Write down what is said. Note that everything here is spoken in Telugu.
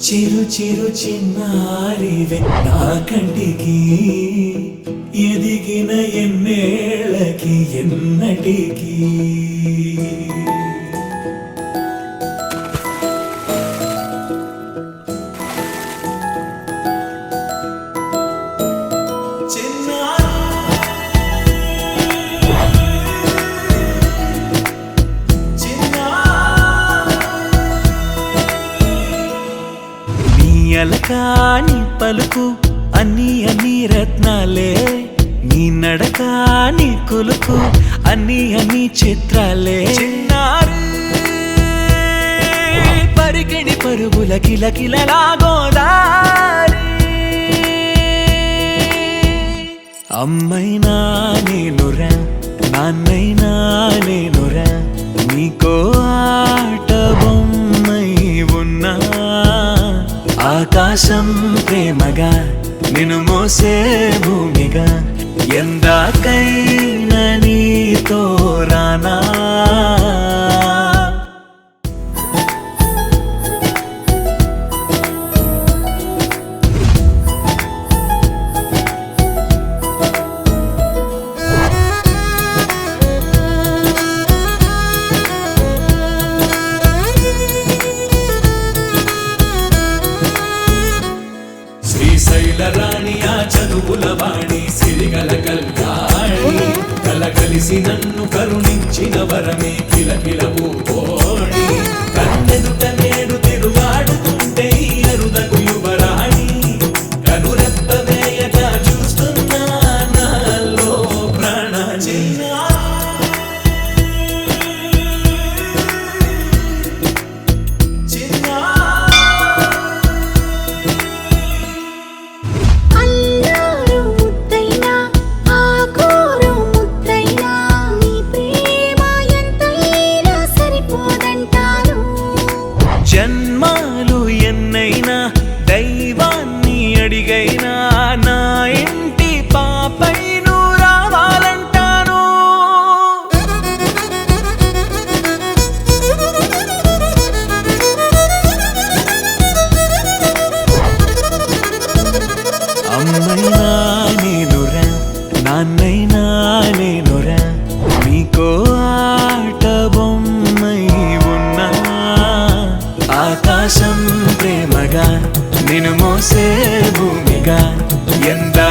చిరు చిరు చిన్నారివే నా కంటికి ఎదిగిన ఎన్నేళ్ళకి ఎన్నటికి అలకాని పలుకు అన్ని అన్ని రత్నాలే నీ నడకాని కులుకు అన్ని అన్ని చిత్రాలే చిన్నారు పరికిణి పరుగుల కిలకిలలాగోదారి అమ్మైనా నేనురా నాన్నైనా నేనురా నీకో ఆట బొమ్మై ఉన్నా ఆకాశం ప్రేమగా నిన్ను మోసే భూమిగా ఎందాకైనా నీతో రానా శైలరాణి ఆ చదువుల వాణి సిరిగల కల్యాణి కలగలిసి నన్ను కరుణించిన వరమే కిలకిలవు ఓడి కన్నెదుట నేడు తిరుగాడుతుంటే అరుదకు యువరాణి కనురెప్ప వేయక చూస్తున్నా నాలో ప్రాణ జన్మాలు ఎన్నైనా దైవాన్ని అడిగైనా నా ఇంటి పాపై నువ్వు రావాలంటాను అమ్మైనా నేనురా నాన్నైనా నేనురా నీకో ఆట బొమ్మై ఉన్నా ఆకాశం ప్రేమగా నిన్ను మోసే భూమిగా ఎందా